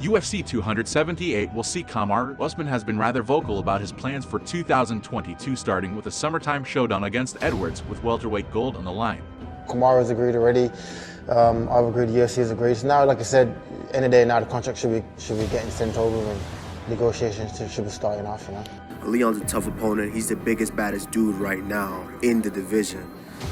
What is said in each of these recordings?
UFC 278 will see Kamaru Usman has been rather vocal about his plans for 2022, starting with a summertime showdown against Edwards with welterweight gold on the line. Kamaru's agreed already. I've agreed, UFC has agreed. So now, like I said, end of the day, now the contract should be getting sent over and negotiations should be starting off, you know. Leon's a tough opponent. He's the biggest, baddest dude right now in the division,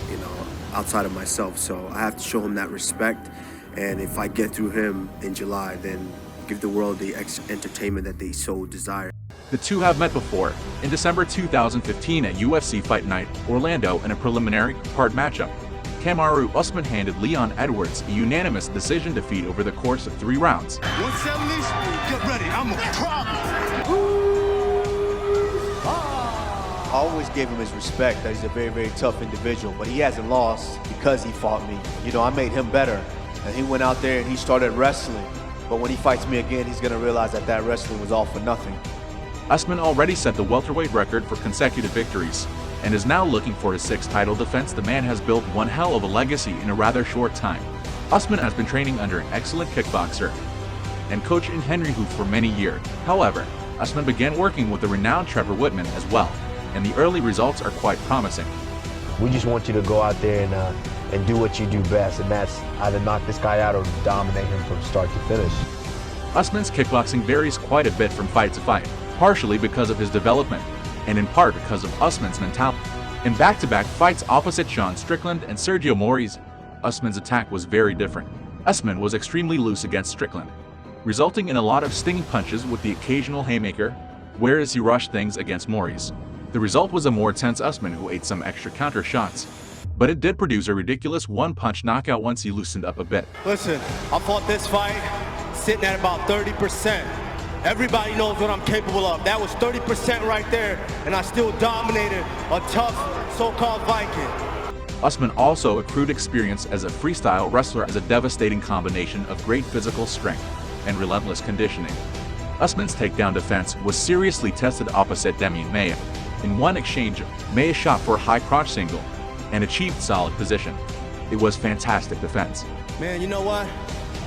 you know, outside of myself. So I have to show him that respect. And if I get through him in July, then give the world the entertainment that they so desire. The two have met before, in December 2015 at UFC Fight Night, Orlando, in a preliminary card matchup. Kamaru Usman handed Leon Edwards a unanimous decision defeat over the course of 3 rounds. 170s, get ready, I'm a problem. I always gave him his respect, that he's a very, very tough individual, but he hasn't lost because he fought me. You know, I made him better, and he went out there and he started wrestling. But when he fights me again, he's gonna realize that that wrestling was all for nothing. Usman already set the welterweight record for consecutive victories, and is now looking for his 6th title defense. The man has built one hell of a legacy in a rather short time. Usman has been training under an excellent kickboxer and coach in Henry Hoof for many years. However, Usman began working with the renowned Trevor Whitman as well, and the early results are quite promising. We just want you to go out there and do what you do best, and that's either knock this guy out or dominate him from start to finish. Usman's kickboxing varies quite a bit from fight to fight, partially because of his development, and in part because of Usman's mentality. In back-to-back fights opposite Sean Strickland and Sergio Moraes, Usman's attack was very different. Usman was extremely loose against Strickland, resulting in a lot of stinging punches with the occasional haymaker, whereas he rushed things against Moraes. The result was a more tense Usman who ate some extra counter shots, but it did produce a ridiculous one-punch knockout once he loosened up a bit. Listen, I fought this fight sitting at about 30%. Everybody knows what I'm capable of. That was 30% right there, and I still dominated a tough so-called Viking. Usman also accrued experience as a freestyle wrestler as a devastating combination of great physical strength and relentless conditioning. Usman's takedown defense was seriously tested opposite Demian Maia. In one exchange, Maia shot for a high crotch single and achieved solid position. It was fantastic defense. Man, you know what?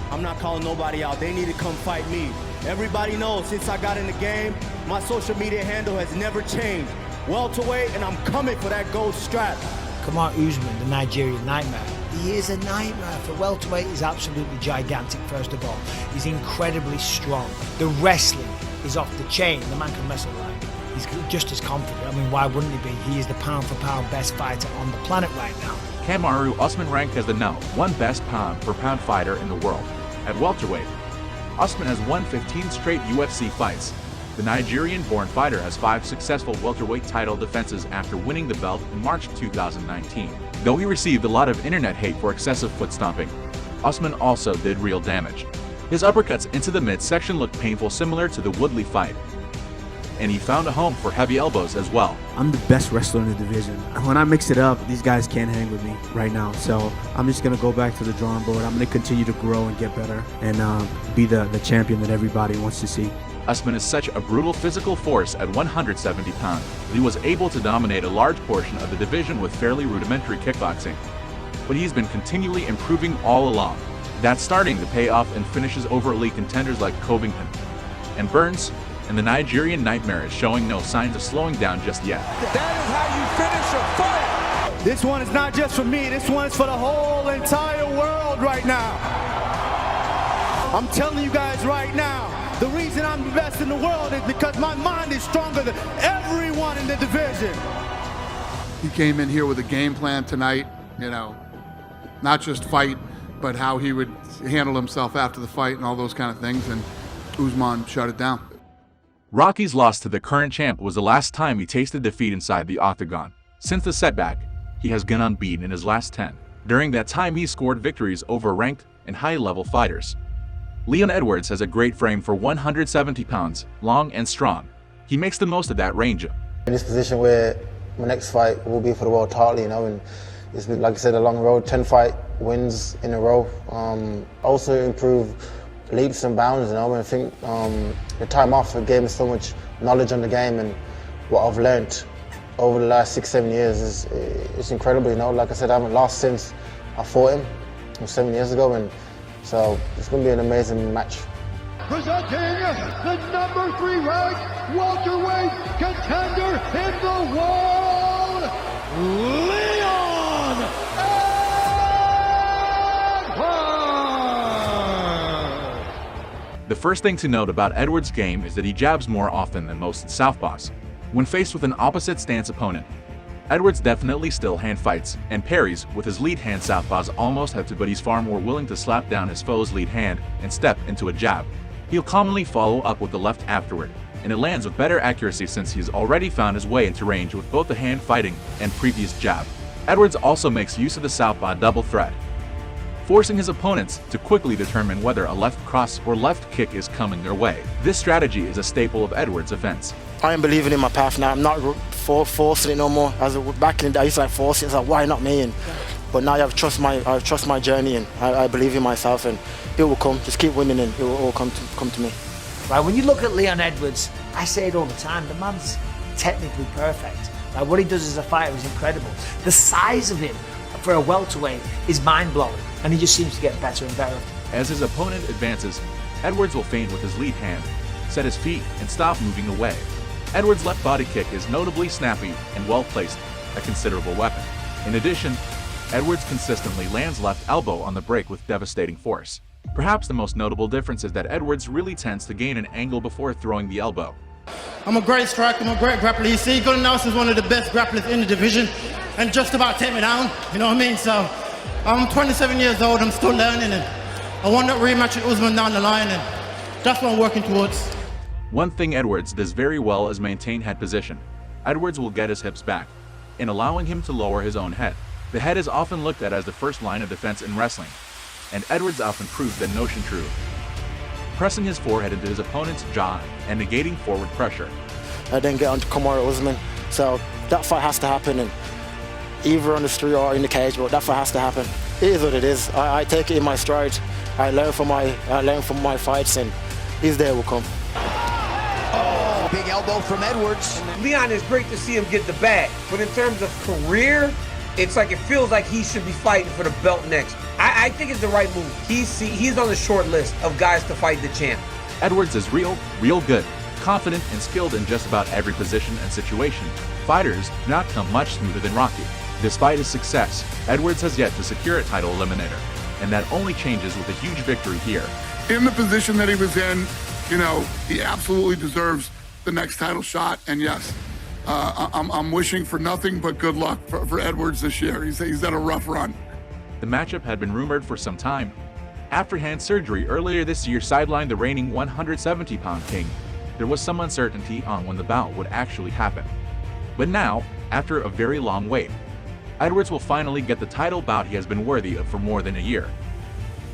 I'm not calling nobody out. They need to come fight me. Everybody knows since I got in the game, my social media handle has never changed. Welterweight, and I'm coming for that gold strap. Kamaru Usman, the Nigerian nightmare. He is a nightmare. For welterweight, he's absolutely gigantic, first of all. He's incredibly strong. The wrestling is off the chain. The man can wrestle like. He's just as confident. I mean, why wouldn't he be? He is the pound-for-pound best fighter on the planet right now. Kamaru Usman ranked as the #1 best pound-for-pound fighter in the world. At welterweight, Usman has won 15 straight UFC fights. The Nigerian-born fighter has 5 successful welterweight title defenses after winning the belt in March 2019. Though he received a lot of internet hate for excessive foot stomping, Usman also did real damage. His uppercuts into the midsection looked painful, similar to the Woodley fight, and he found a home for heavy elbows as well. I'm the best wrestler in the division. When I mix it up, these guys can't hang with me right now. So I'm just going to go back to the drawing board. I'm going to continue to grow and get better and be the champion that everybody wants to see. Usman is such a brutal physical force at 170 pounds. He was able to dominate a large portion of the division with fairly rudimentary kickboxing. But he's been continually improving all along. That's starting to pay off in finishes over elite contenders like Covington and Burns, and the Nigerian nightmare is showing no signs of slowing down just yet. That is how you finish a fight. This one is not just for me. This one is for the whole entire world right now. I'm telling you guys right now, the reason I'm the best in the world is because my mind is stronger than everyone in the division. He came in here with a game plan tonight, you know, not just fight, but how he would handle himself after the fight and all those kind of things, and Usman shut it down. Rocky's loss to the current champ was the last time he tasted defeat inside the octagon. Since the setback, he has gone unbeaten in his last 10. During that time, he scored victories over ranked and high-level fighters. Leon Edwards has a great frame for 170 pounds, long and strong. He makes the most of that range. In this position where my next fight will be for the world title, you know, and it's been, like I said, a long road, 10 fight wins in a row. Also improve leaps and bounds, you know, and I think the time off gave me so much knowledge on the game, and what I've learned over the last 6-7 years is incredible, you know. Like I said, I haven't lost since I fought him 7 years ago, and so it's going to be an amazing match. presenting the #3 ranked welterweight contender in the world, Leon Edwards! The first thing to note about Edwards' game is that he jabs more often than most southpaws. When faced with an opposite stance opponent, Edwards definitely still hand fights and parries with his lead hand southpaws almost have to, but he's far more willing to slap down his foe's lead hand and step into a jab. He'll commonly follow up with the left afterward, and it lands with better accuracy since he's already found his way into range with both the hand fighting and previous jab. Edwards also makes use of the southpaw double threat, forcing his opponents to quickly determine whether a left cross or left kick is coming their way. This strategy is a staple of Edwards' offense. I am believing in my path now. I'm not forcing it no more. Back in the day, I used to like force it. It's like, why not me? But now I trust my journey, and I believe in myself, and it will come. Just keep winning, and it will all come to me. Right, when you look at Leon Edwards, I say it all the time, the man's technically perfect. Like, what he does as a fighter is incredible. The size of him for a welterweight is mind-blowing, and he just seems to get better and better. As his opponent advances, Edwards will feint with his lead hand, set his feet, and stop moving away. Edwards' left body kick is notably snappy and well-placed, a considerable weapon. In addition, Edwards consistently lands left elbow on the break with devastating force. Perhaps the most notable difference is that Edwards really tends to gain an angle before throwing the elbow. I'm a great striker, I'm a great grappler. You see, Gunnar Nelson's one of the best grapplers in the division and just about take me down, you know what I mean? So, I'm 27 years old, I'm still learning, and I want that rematch with Usman down the line, and that's what I'm working towards. One thing Edwards does very well is maintain head position. Edwards will get his hips back, in allowing him to lower his own head. The head is often looked at as the first line of defense in wrestling, and Edwards often proves that notion true, pressing his forehead into his opponent's jaw and negating forward pressure. I then get onto Kamaru Usman, so that fight has to happen, and either on the street or in the cage, but that fight has to happen. It is what it is. I take it in my stride. I learn from my fights, and his day will come. Oh, big elbow from Edwards. Leon, is great to see him get the bag, but in terms of career, it's like it feels like he should be fighting for the belt next. I think it's the right move. He's on the short list of guys to fight the champ. Edwards is real good, confident, and skilled in just about every position and situation. Fighters do not come much smoother than Rocky. Despite his success, Edwards has yet to secure a title eliminator, and that only changes with a huge victory here. In the position that he was in, you know, he absolutely deserves the next title shot, and yes, I'm wishing for nothing but good luck for Edwards this year. He's had a rough run. The matchup had been rumored for some time. After hand surgery earlier this year sidelined the reigning 170-pound king, there was some uncertainty on when the bout would actually happen. But now, after a very long wait, Edwards will finally get the title bout he has been worthy of for more than a year.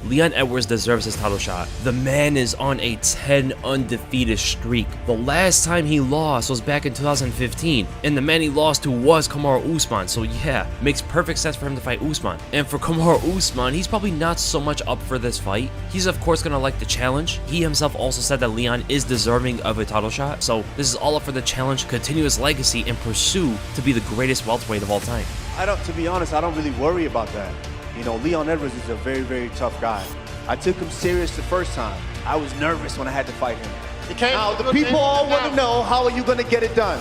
Leon Edwards deserves his title shot. The man is on a 10 undefeated streak. The last time he lost was back in 2015, and the man he lost to was Kamaru Usman, so yeah, makes perfect sense for him to fight Usman. And for Kamaru Usman, he's probably not so much up for this fight. He's of course gonna like the challenge. He himself also said that Leon is deserving of a title shot, so this is all up for the challenge, continue his legacy, and pursue to be the greatest welterweight of all time. To be honest, I don't really worry about that. You know, Leon Edwards is a very, very tough guy. I took him serious the first time. I was nervous when I had to fight him. Now, the people all want to know, how are you going to get it done?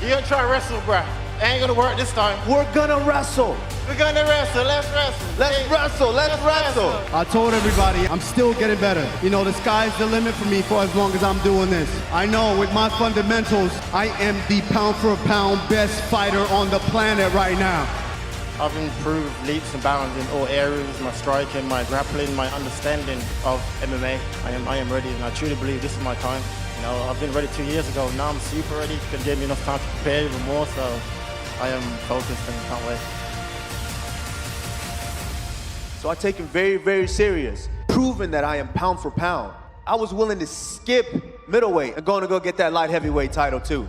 You're going to try to wrestle, bro. It ain't going to work this time. We're going to wrestle. We're going to wrestle. Let's wrestle. Let's wrestle. I told everybody I'm still getting better. You know, the sky's the limit for me for as long as I'm doing this. I know with my fundamentals, I am the pound for pound best fighter on the planet right now. I've improved leaps and bounds in all areas, my striking, my grappling, my understanding of MMA. I am ready, and I truly believe this is my time. You know, I've been ready 2 years ago. Now I'm super ready. It can give me enough time to prepare even more, so I am focused and can't wait. So I take him very, very serious, proving that I am pound for pound. I was willing to skip middleweight and going to go get that light heavyweight title too.